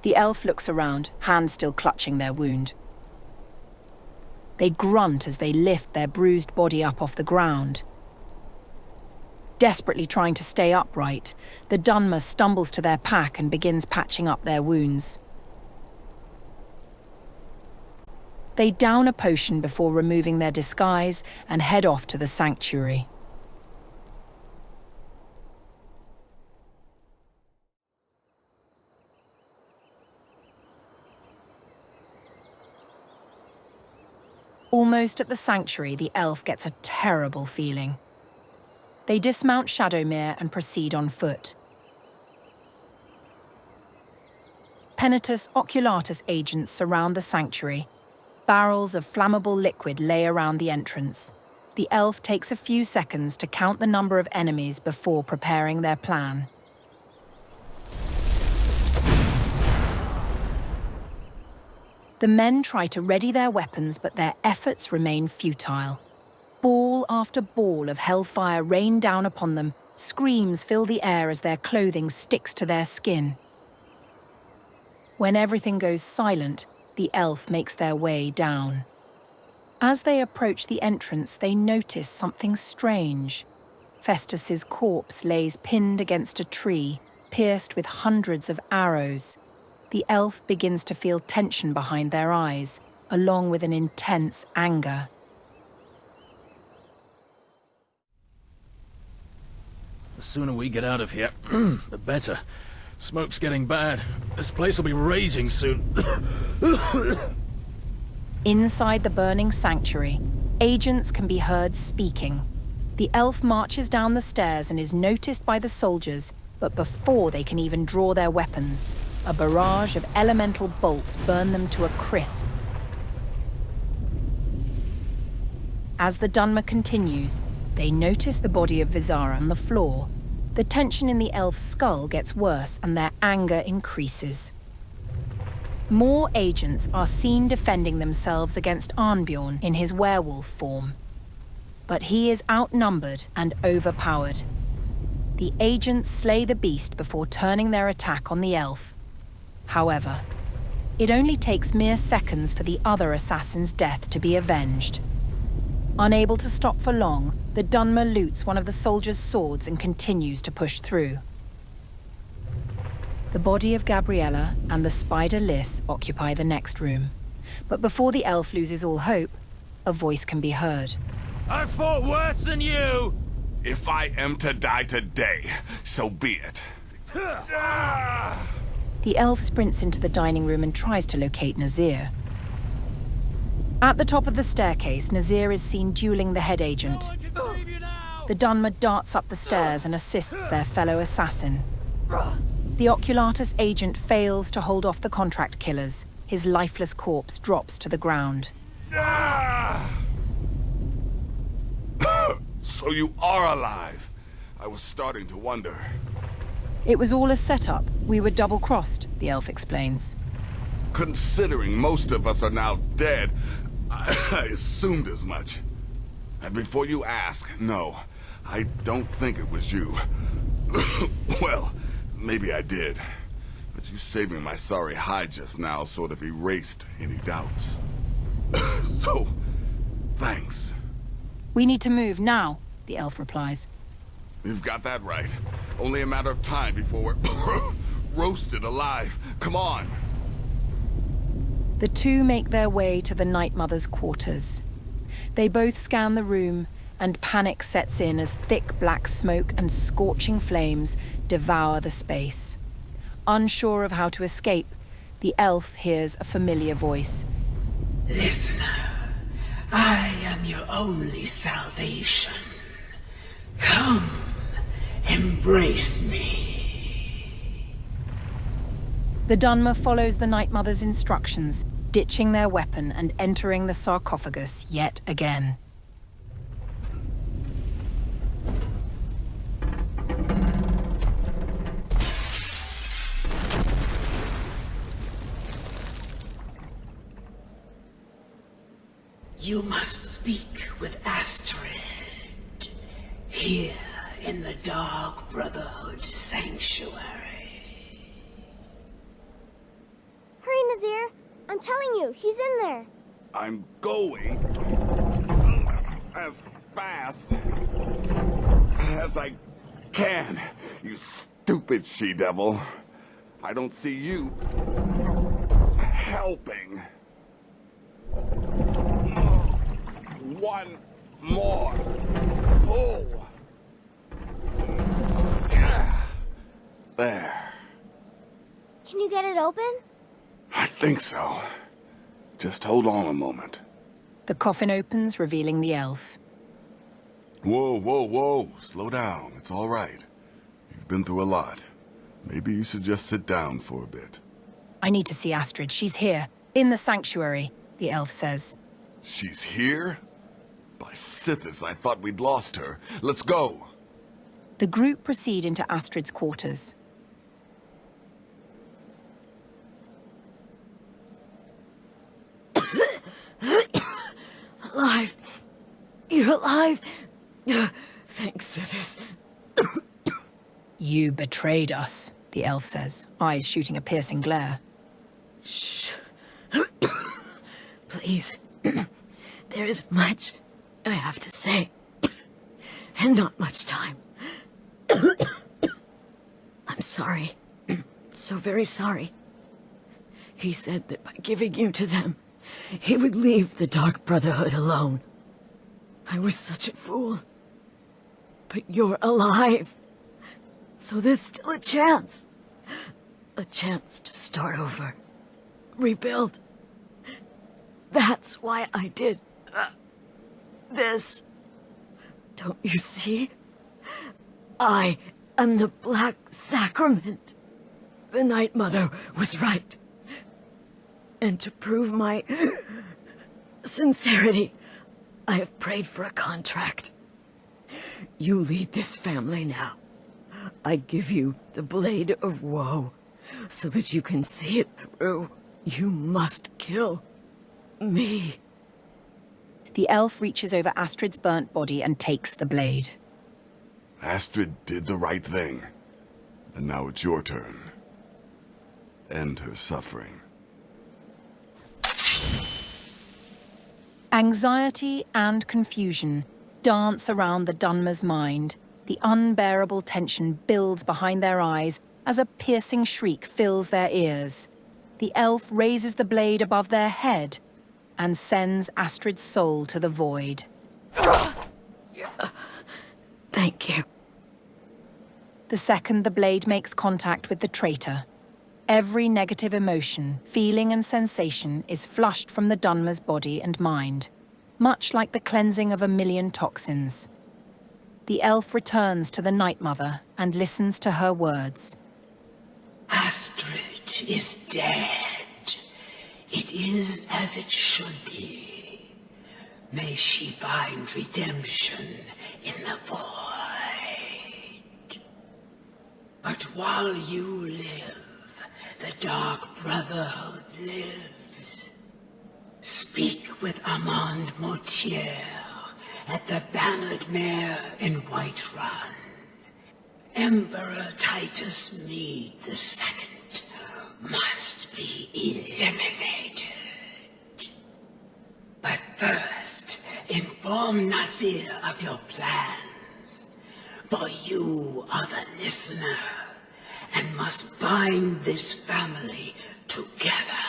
The elf looks around, hands still clutching their wound. They grunt as they lift their bruised body up off the ground. Desperately trying to stay upright, the Dunmer stumbles to their pack and begins patching up their wounds. They down a potion before removing their disguise and head off to the sanctuary. Almost at the sanctuary, the elf gets a terrible feeling. They dismount Shadowmere and proceed on foot. Penitus Oculatus agents surround the sanctuary. Barrels of flammable liquid lay around the entrance. The elf takes a few seconds to count the number of enemies before preparing their plan. The men try to ready their weapons, but their efforts remain futile. Ball after ball of hellfire rain down upon them. Screams fill the air as their clothing sticks to their skin. When everything goes silent, the elf makes their way down. As they approach the entrance, they notice something strange. Festus's corpse lays pinned against a tree, pierced with hundreds of arrows. The elf begins to feel tension behind their eyes, along with an intense anger. The sooner we get out of here, the better. Smoke's getting bad. This place will be raging soon. Inside the burning sanctuary, agents can be heard speaking. The elf marches down the stairs and is noticed by the soldiers, but before they can even draw their weapons, a barrage of elemental bolts burn them to a crisp. As the Dunmer continues, they notice the body of Visara on the floor. The tension in the elf's skull gets worse and their anger increases. More agents are seen defending themselves against Arnbjorn in his werewolf form. But he is outnumbered and overpowered. The agents slay the beast before turning their attack on the elf. However, it only takes mere seconds for the other assassin's death to be avenged. Unable to stop for long, the Dunmer loots one of the soldiers' swords and continues to push through. The body of Gabriella and the spider Liss occupy the next room. But before the elf loses all hope, a voice can be heard. I fought worse than you! If I am to die today, so be it. The elf sprints into the dining room and tries to locate Nazir. At the top of the staircase, Nazir is seen dueling the head agent. The Dunmer darts up the stairs and assists their fellow assassin. The Oculatus agent fails to hold off the contract killers. His lifeless corpse drops to the ground. So you are alive. I was starting to wonder. It was all a setup. We were double-crossed, the elf explains. Considering most of us are now dead, I assumed as much. And before you ask, no, I don't think it was you. Well, maybe I did. But you saving my sorry hide just now sort of erased any doubts. So, thanks. We need to move now, the elf replies. You've got that right. Only a matter of time before we're roasted alive. Come on. The two make their way to the Night Mother's quarters. They both scan the room, and panic sets in as thick black smoke and scorching flames devour the space. Unsure of how to escape, the elf hears a familiar voice. Listener, I am your only salvation. Come, embrace me. The Dunmer follows the Night Mother's instructions, ditching their weapon and entering the sarcophagus yet again. You must speak with Astrid, here in the Dark Brotherhood Sanctuary. I'm telling you, he's in there. I'm going as fast as I can, you stupid she-devil. I don't see you helping. One more pull. There. Can you get it open? I think so. Just hold on a moment. The coffin opens, revealing the elf. Whoa, whoa, whoa. Slow down. It's all right. You've been through a lot. Maybe you should just sit down for a bit. I need to see Astrid. She's here, in the sanctuary, the elf says. She's here? By Sithis, I thought we'd lost her. Let's go. The group proceed into Astrid's quarters. Alive. You're alive. Thanks, Sithis. You betrayed us, the elf says, eyes shooting a piercing glare. Shh. Please. There is much I have to say, and not much time. I'm sorry. So very sorry. He said that by giving you to them, he would leave the Dark Brotherhood alone. I was such a fool. But you're alive. So there's still a chance. A chance to start over. Rebuild. That's why I did this. Don't you see? I am the Black Sacrament. The Night Mother was right. And to prove my sincerity, I have prayed for a contract. You lead this family now. I give you the Blade of Woe, so that you can see it through. You must kill me. The elf reaches over Astrid's burnt body and takes the blade. Astrid did the right thing. And now it's your turn. End her suffering. Anxiety and confusion dance around the Dunmer's mind. The unbearable tension builds behind their eyes as a piercing shriek fills their ears. The elf raises the blade above their head and sends Astrid's soul to the void. Thank you. The second the blade makes contact with the traitor, every negative emotion, feeling and sensation is flushed from the Dunmer's body and mind, much like the cleansing of 1,000,000 toxins. The elf returns to the Night Mother and listens to her words. Astrid is dead. It is as it should be. May she find redemption in the void. But while you live, the Dark Brotherhood lives. Speak with Armand Mortier at the Bannered Mare in Whiterun. Emperor Titus Mead II must be eliminated. But first, inform Nasir of your plans, for you are the listener and must bind this family together.